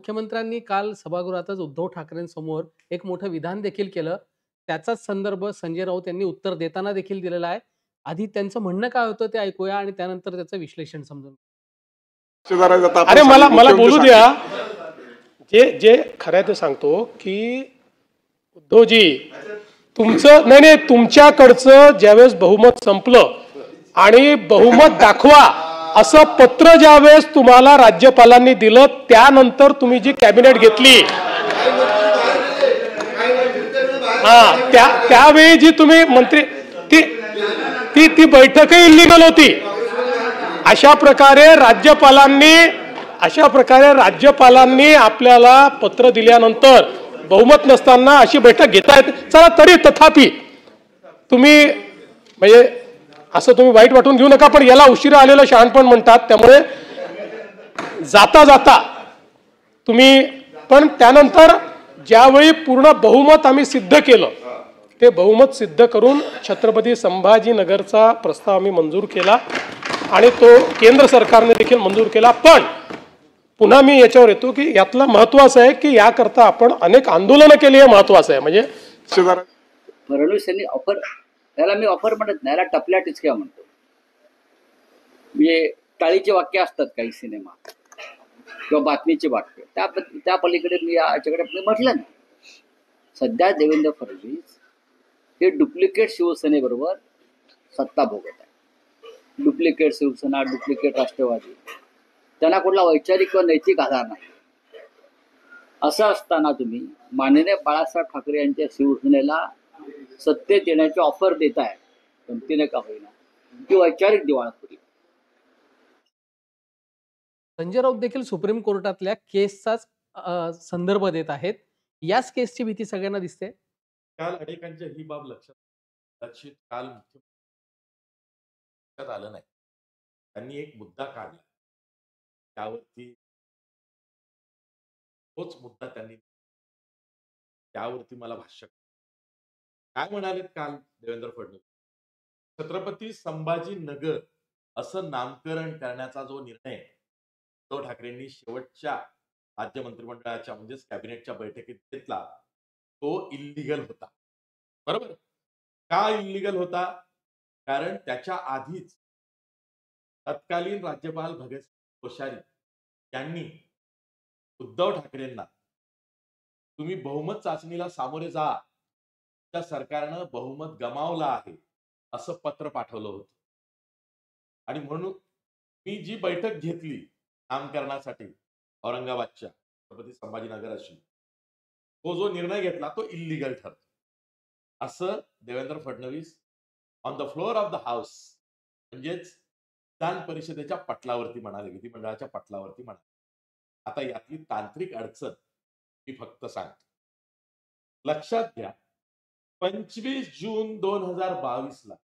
मुख्यमंत्र्यांनी काल सभागृहातच उद्धव ठाकरेंसमोर एक मोठं विधान देखील केलं. त्याचाच संदर्भ संजय राऊत यांनी उत्तर देताना देखील दिलेला आहे. आधी त्यांचं म्हणणं काय होतं ते ऐकूया आणि त्यानंतर त्याचं विश्लेषण समजून अरे मला मला बोलू द्या. जे जे खरं आहे ते सांगतो की उद्धवजी तुमचं नाही तुमच्याकडचं ज्यावेळेस बहुमत संपलं आणि बहुमत दाखवा असं पत्र ज्यावेळेस तुम्हाला राज्यपालांनी दिलं त्यानंतर तुम्ही जी कॅबिनेट घेतली त्यावेळी जी तुम्ही मंत्री ती ती ती बैठकही इल्लीगल होती. अशा प्रकारे राज्यपालांनी आपल्याला पत्र दिल्यानंतर बहुमत नसताना अशी बैठक घेता येत. चला तरी तथापि तुम्ही म्हणजे असं तुम्ही वाईट वाटून घेऊ नका, पण याला उशिरा आलेलं शहाणपण म्हणतात. त्यामुळे जाता जाता तुम्ही पण त्यानंतर ज्यावेळी पूर्ण बहुमत आम्ही सिद्ध केलं ते बहुमत सिद्ध करून छत्रपती संभाजीनगरचा प्रस्ताव आम्ही मंजूर केला आणि तो केंद्र सरकारने देखील मंजूर केला. पण पुन्हा मी याच्यावर येतो की यातलं महत्वाचं आहे की याकरता आपण अनेक आंदोलनं केली हे महत्वाचं आहे. म्हणजे फडणवीस यांनी ऑफर, त्याला मी ऑफर म्हणत नाही, याला टपल्या टिचक्या म्हणतो. म्हणजे टाळीचे वाक्य असतात काही सिनेमा किंवा बातमीचे वाक्य, त्या पलीकडे मी याच्याकडे म्हटलं नाही. सध्या देवेंद्र फडणवीस हे डुप्लिकेट शिवसेनेबरोबर सत्ता भोगत आहे. डुप्लिकेट शिवसेना, डुप्लिकेट राष्ट्रवादी, त्यांना कुठला वैचारिक किंवा नैतिक आधार नाही. असं असताना तुम्ही माननीय बाळासाहेब ठाकरे यांच्या शिवसेनेला सत्तेत येण्याची ऑफर देताय, गमतीने का होईना, ती वैचारिक दिवाळखोरी. संजय राऊत देखील सुप्रीम कोर्टातल्या केसचाच संदर्भ देत आहेत. याच केसची भीती सगळ्यांना दिसते. काल अनेकांच्या ही बाब लक्षात काल लक्षात आलं नाही. त्यांनी एक मुद्दा काढला, त्यावरती तोच मुद्दा त्यावरती मला भाष्य काय म्हणालेत काल देवेंद्र फडणवीस. छत्रपती संभाजीनगर असं नामकरण करण्याचा जो निर्णय उद्धव ठाकरेंनी शेवटच्या राज्य मंत्रिमंडळाच्या म्हणजेच कॅबिनेटच्या बैठकीत घेतला तो इल्लीगल होता. बरोबर. का इल्लीगल होता? कारण त्याच्या आधीच तत्कालीन राज्यपाल भगतसिंग कोश्यारी यांनी उद्धव ठाकरेंना तुम्ही बहुमत चाचणीला सामोरे जा, त्या सरकारनं बहुमत गमावलं आहे असं पत्र पाठवलं होतं. आणि म्हणून मी जी बैठक घेतली नामकरणासाठी औरंगाबादच्या छत्रपती संभाजीनगर अशी, तो जो निर्णय घेतला तो इल्लीगल ठरतो असं Devendra Fadnavis on the floor of the house म्हणजेच विधान परिषदेच्या पटलावरती म्हणाले, विधिमंडळाच्या पटलावरती म्हणाले. आता यातली तांत्रिक अडचण मी फक्त सांगतो. लक्षात घ्या, 25 जून 2022 ला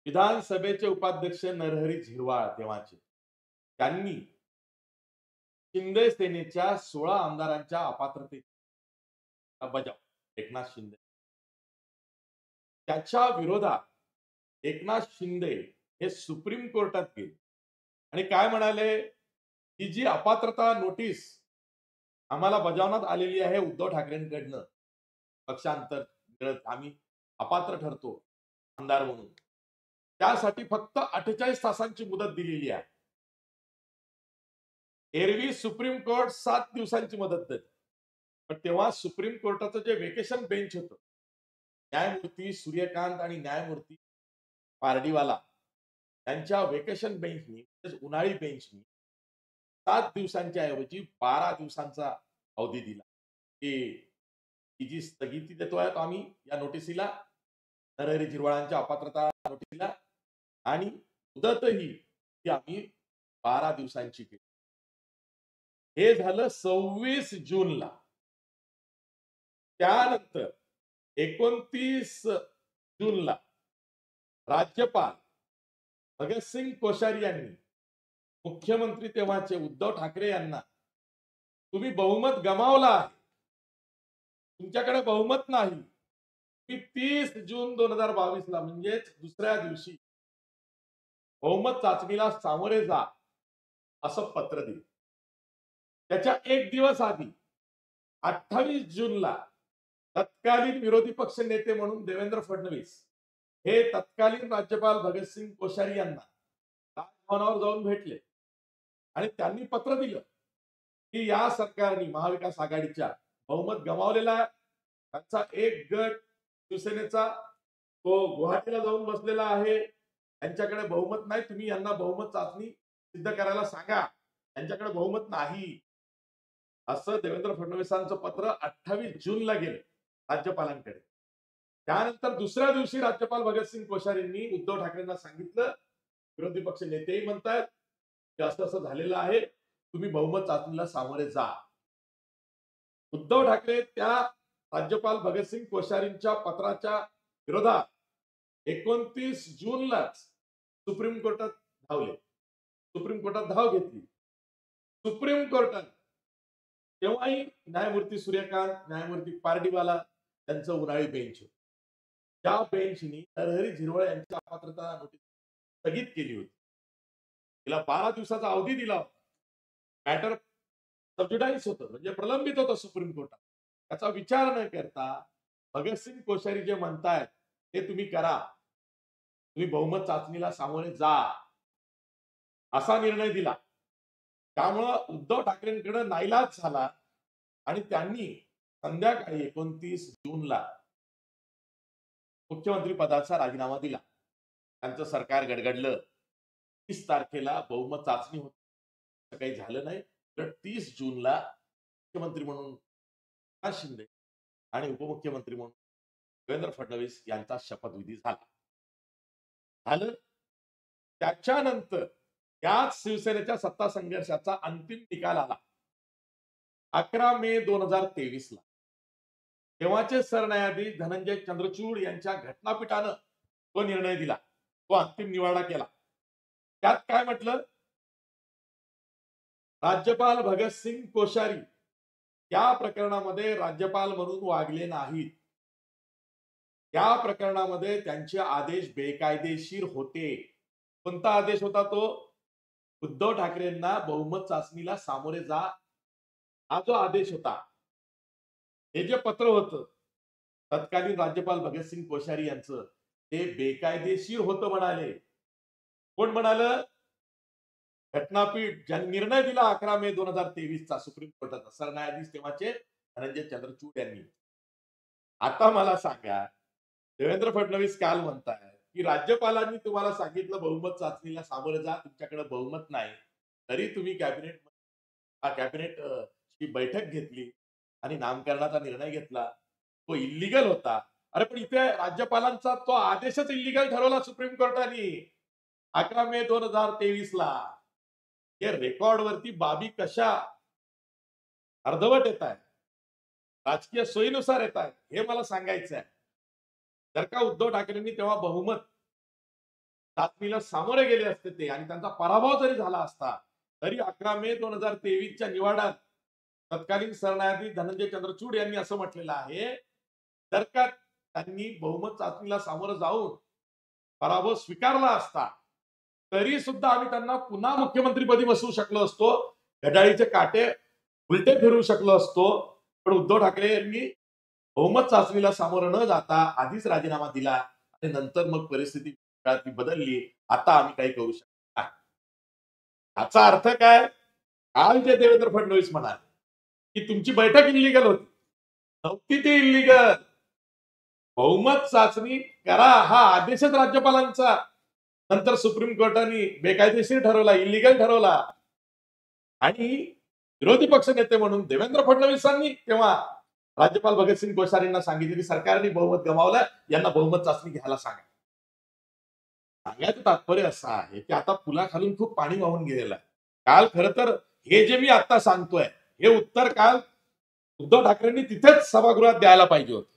विधानसभेचे उपाध्यक्ष नरहरी झिरवाळ तेव्हाचे त्यांनी शिंदे सेनेच्या 16 आमदारांच्या अपात्रतेचा बजाव एकनाथ शिंदे त्याच्या विरोधात एकनाथ शिंदे हे सुप्रीम कोर्टात गेले आणि काय म्हणाले, ही जी अपात्रता नोटीस आम्हाला बजावण्यात आलेली आहे उद्धव ठाकरेंकडनं, पक्षांतर आम्ही अपात्र ठरतो आमदार म्हणून, त्यासाठी फक्त 48 तासांची मुदत दिलेली आहे. एरवी सुप्रीम कोर्ट 7 दिवसांची मुदत देते. पण तेव्हा सुप्रीम कोर्टाचं जे वेकेशन बेंच होतं, न्यायमूर्ती सूर्यकांत आणि न्यायमूर्ती पारडीवाला यांच्या वेकेशन बेंचनी, उन्हाळी बेंचनी 7 दिवसांच्या ऐवजी 12 दिवसांचा अवधी दिला की जी स्थगिती देतोय तो आम्ही या नोटिसीला, नरहरी झिरवाळांच्या अपात्रता नोटिसीला, आणि मुदतही ती आम्ही 12 दिवसांची केली. हे झालं 26 जूनला. त्यानंतर 29 जूनला राज्यपाल भगतसिंग कोश्यारी यांनी मुख्यमंत्री तेव्हाचे उद्धव ठाकरे यांना तुम्ही बहुमत गमावला आहे, तुमच्याकडे बहुमत नाही, तुम्ही 30 जून 2022 ला म्हणजेच दुसऱ्या दिवशी बहुमत चाचणीला सामोरे जा असं पत्र दिलं. त्याच्या एक दिवस आधी 28 जूनला तत्कालीन विरोधी पक्ष नेते म्हणून देवेंद्र फडणवीस हे तत्कालीन राज्यपाल भगतसिंग कोश्यारी यांना राजभवनावर जाऊन भेटले आणि त्यांनी पत्र दिलं की या सरकारने महाविकास आघाडीच्या बहुमत गमावलेला आहे. त्यांचा एक गट शिवसेनेचा तो गुवाहाटीला जाऊन बसलेला आहे. त्यांच्याकडे बहुमत नाही, तुम्ही यांना बहुमत चाचणी सिद्ध करायला सांगा, त्यांच्याकडे बहुमत नाही, असं देवेंद्र फडणवीसांचं पत्र 28 जूनला गेलं राज्यपालांकडे. त्यानंतर दुसऱ्या दिवशी राज्यपाल भगतसिंग कोश्यारींनी उद्धव ठाकरेंना सांगितलं, विरोधी पक्ष नेतेही म्हणतात की असं असं झालेलं आहे, तुम्ही बहुमत चाचणीला सामोरे जा. उद्धव ठाकरे त्या राज्यपाल भगतसिंग कोश्यारींच्या पत्राच्या विरोधात 29 जूनलाच सुप्रीम कोर्टात धावले. सुप्रीम कोर्टात धाव घेतली. सुप्रीम कोर्टात तेव्हाही न्यायमूर्ती सूर्यकांत, न्यायमूर्ती पारडीवाला त्यांचं उन्हाळी बेंच होतं. त्या बेंचनी नरहरी झिरवळ यांची अपात्रता नोटीस स्थगित केली होती. तिला 12 दिवसाचा अवधी दिला होता. मॅटर सबज्युडाइज होतं, म्हणजे प्रलंबित होतं सुप्रीम कोर्टात. त्याचा विचार न करता भगतसिंग कोश्यारी जे म्हणतायत ते तुम्ही करा, तुम्ही बहुमत चाचणीला सामोरे जा, असा निर्णय दिला. त्यामुळं उद्धव ठाकरेंकडे नाईलाज झाला आणि त्यांनी संध्याकाळी 29 जूनला मुख्यमंत्री पदाचा राजीनामा दिला. त्यांचं सरकार गडगडलं. 30 तारखेला बहुमत चाचणी होती, काही झालं नाही. तर 30 जूनला मुख्यमंत्री म्हणून एकनाथ शिंदे आणि उपमुख्यमंत्री म्हणून देवेंद्र फडणवीस यांचा शपथविधी झाला. त्याच्यानंतर याच शिवसेनेच्या सत्ता संघर्षाचा अंतिम निकाल आला 11 मे 2023 ला. तेव्हाचे सरन्यायाधीश धनंजय चंद्रचूड यांच्या घटनापीठानं तो निर्णय दिला, तो अंतिम निवाडा केला. त्यात काय म्हटलं, राज्यपाल भगतसिंग कोश्यारी या प्रकरणामध्ये राज्यपाल म्हणून वागले नाहीत. या प्रकरणामध्ये त्यांचे आदेश बेकायदेशीर होते. कोणता आदेश होता तो? उद्धव ठाकरेंना बहुमत चाचणीला सामोरे जा, हा जो आदेश होता, हे जे पत्र होतं तत्कालीन राज्यपाल भगतसिंग कोश्यारी यांचं, ते बेकायदेशीर होतं म्हणाले. कोण म्हणालं? घटनापीठ ज्यांनी निर्णय दिला 11 मे 2023 चा सुप्रीम कोर्टाचा सरन्यायाधीश तेव्हाचे धनंजय चंद्रचूड यांनी. आता मला सांगा, देवेंद्र फडणवीस काल म्हणताय की राज्यपालांनी तुम्हाला सांगितलं बहुमत चाचणीला सामोरे जा, तुमच्याकडे बहुमत नाही, तरी तुम्ही कॅबिनेट ची बैठक घेतली आणि नामकरणाचा निर्णय घेतला, तो इल्लीगल होता. अरे पण इथे राज्यपालांचा तो आदेशच इल्लीगल ठरवला सुप्रीम कोर्टाने 11 मे 2023 ला. हे रेकॉर्डवरती बाबी कशा अर्धवट येत आहेत, राजकीय सोयीनुसार येत आहेत, हे मला सांगायचं आहे. जर का उद्धव ठाकरेंनी तेव्हा बहुमत चाचणीला सामोरे गेले असते ते आणि त्यांचा पराभव जरी झाला असता, तरी 11 मे 2023 च्या निवाड्यात तत्कालीन सरन्यायाधीश धनंजय चंद्रचूड यांनी असं म्हटलेलं आहे, जर का त्यांनी बहुमत चाचणीला सामोरं जाऊन पराभव स्वीकारला असता, तरी सुद्धा आम्ही त्यांना पुन्हा मुख्यमंत्रीपदी बसवू शकलो असतो, घड्याळीचे काटे उलटे फिरवू शकलो असतो. पण उद्धव ठाकरे यांनी बहुमत चाचणीला सामोरं न जाता आधीच राजीनामा दिला आणि नंतर मग परिस्थिती बदलली. आता आम्ही काही करू शकत नाही. याचा अर्थ काय? काल जे देवेंद्र फडणवीस म्हणाले की तुमची बैठक इल्लीगल होती, नव्हती ती इल्लीगल. बहुमत चाचणी करा हा आदेशच राज्यपालांचा नंतर सुप्रीम कोर्टाने बेकायदेशीर ठरवला, इल्लीगल ठरवला. आणि विरोधी पक्ष नेते म्हणून देवेंद्र फडणवीसांनी तेव्हा राज्यपाल भगतसिंग कोश्यारींना सांगितले की सरकारने बहुमत गमावलं, यांना बहुमत चाचणी घ्यायला सांगा. सांगायचं तात्पर्य असं आहे की आता पुलाखालून खूप पाणी वाहून गेलेलं आहे. काल खरं तर हे जे मी आता सांगतोय हे उत्तर काल उद्धव ठाकरेंनी तिथेच सभागृहात द्यायला पाहिजे होतं.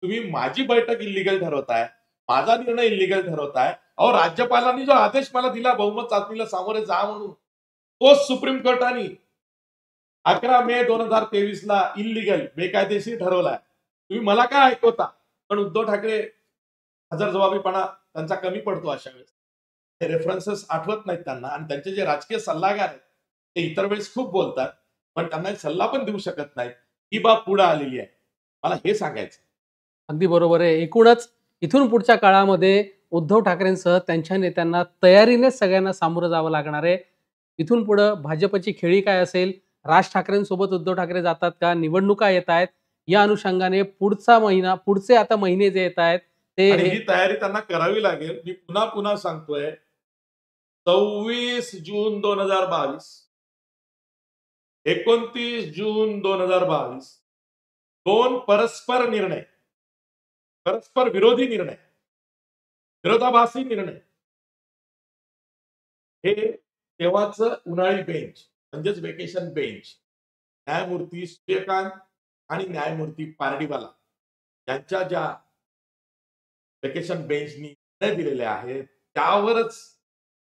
तुम्ही माझी बैठक इल्लीगल ठरवताय, माझा निर्णय इल्लीगल ठरवताय. अहो, राज्यपालांनी जो आदेश मला दिला बहुमत चाचणीला सामोरे जा म्हणून, तोच सुप्रीम कोर्टाने 11 मे 2023 ला इल्लीगल बेकायदेशीर ठरवलाय. तुम्ही मला काय ऐकवता? पण उद्धव ठाकरे हजरजबाबीपणा त्यांचा कमी पडतो अशा वेळेस. ते रेफरन्सेस आठवत नाहीत त्यांना आणि त्यांचे जे राजकीय सल्लागार आहेत ते इतर वेळेस खूप बोलतात. पण त्यांना एक सल्ला पण देऊ शकत नाहीत. ही बाब पुढे आलेली आहे. मला हे सांगायचं. अगदी बरोबर आहे. एकूणच इथून पुढच्या काळामध्ये उद्धव ठाकरेंसह त्यांच्या नेत्यांना तयारीनेच सगळ्यांना सामोरं जावं लागणार आहे. इथून पुढं भाजपची खेळी काय असेल? राज ठाकरेंसोबत उद्धव ठाकरे जातात का? निवडणुका येतायत. या अनुषंगाने पुढचे आता महिने जे येत आहेत ते आणि ही तयारी त्यांना करावी लागेल. मी पुन्हा पुन्हा सांगतोय, 26 जून 2022, 29 जून 2022 दोन परस्पर निर्णय, परस्पर विरोधी निर्णय, विरोधाभासी निर्णय. हे तेव्हाचं उन्हाळी बेंच म्हणजेच वेकेशन बेंच, न्यायमूर्ती सूर्यकांत आणि न्यायमूर्ती पारडीवाला यांच्या ज्या वेकेशन बेंचनी निर्णय दिलेले आहेत त्यावरच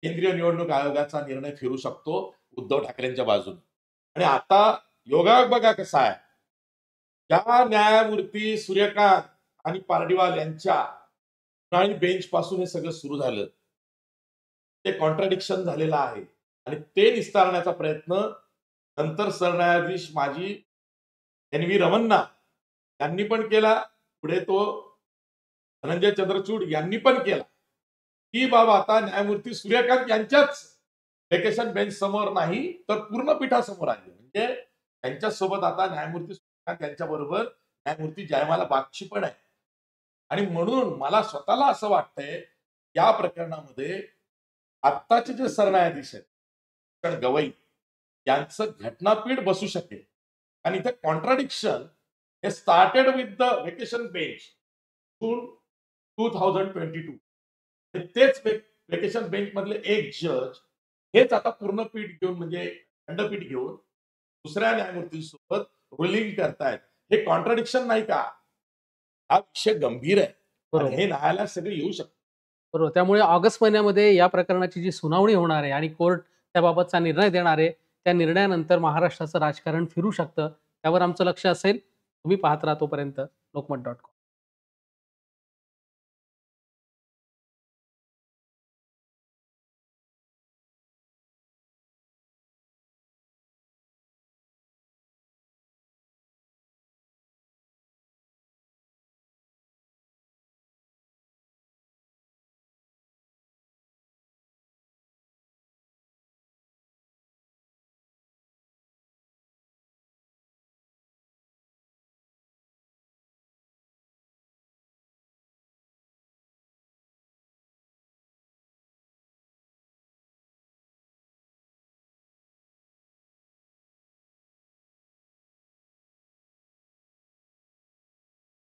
केंद्रीय निवडणूक आयोगाचा निर्णय फिरू शकतो उद्धव ठाकरेंच्या बाजूने. आणि आता योगायोग बघा कसा आहे. ज्या न्यायमूर्ती सूर्यकांत आणि पारडीवाल यांच्या उन्हाळी बेंच पासून हे सगळं सुरू झालं, ते कॉन्ट्राडिक्शन झालेलं आहे आणि ते निस्तारण्याचा प्रयत्न नंतर सरन्यायाधीश माजी NV रमन्ना यांनी पण केला. पुढे तो धनंजय चंद्रचूड यांनी पण केला. ही बाब आता न्यायमूर्ती सूर्यकांत यांच्याच वेकेशन बेंच समोर नाही तर पूर्ण पीठासमोर आली. म्हणजे त्यांच्यासोबत आता न्यायमूर्ती सूर्यकांत यांच्या बरोबर न्यायमूर्ती जयमाला बागची पण आहे. आणि म्हणून मला स्वतःला असं वाटतंय या प्रकरणामध्ये आत्ताचे जे सरन्यायाधीश आहेत गवई यांचं घटनापीठ बसू शकेल. आणि इथे कॉन्ट्राडिक्शन हे started with the vacation bench June 2022. तेच वेकेशन बेंच मधले एक जज हेच आता पूर्ण पीठ घेऊन म्हणजे खंडपीठ घेऊन दुसऱ्या न्यायमूर्तींसोबत रुलिंग करतायत. हे कॉन्ट्राडिक्शन नाही का? हा विषय गंभीर आहे. बरोबर. आणि हे न्यायालयात सगळे येऊ शकतात. बरोबर. त्यामुळे ऑगस्ट महिन्यामध्ये या प्रकरणाची जी सुनावणी होणार आहे आणि कोर्ट त्याबाबतचा निर्णय देणार आहे, त्या निर्णयानंतर महाराष्ट्राचं राजकारण फिरू शकतं. त्यावर आमचं लक्ष असेल. तुम्ही पाहत राहा तोपर्यंत लोकमत.com.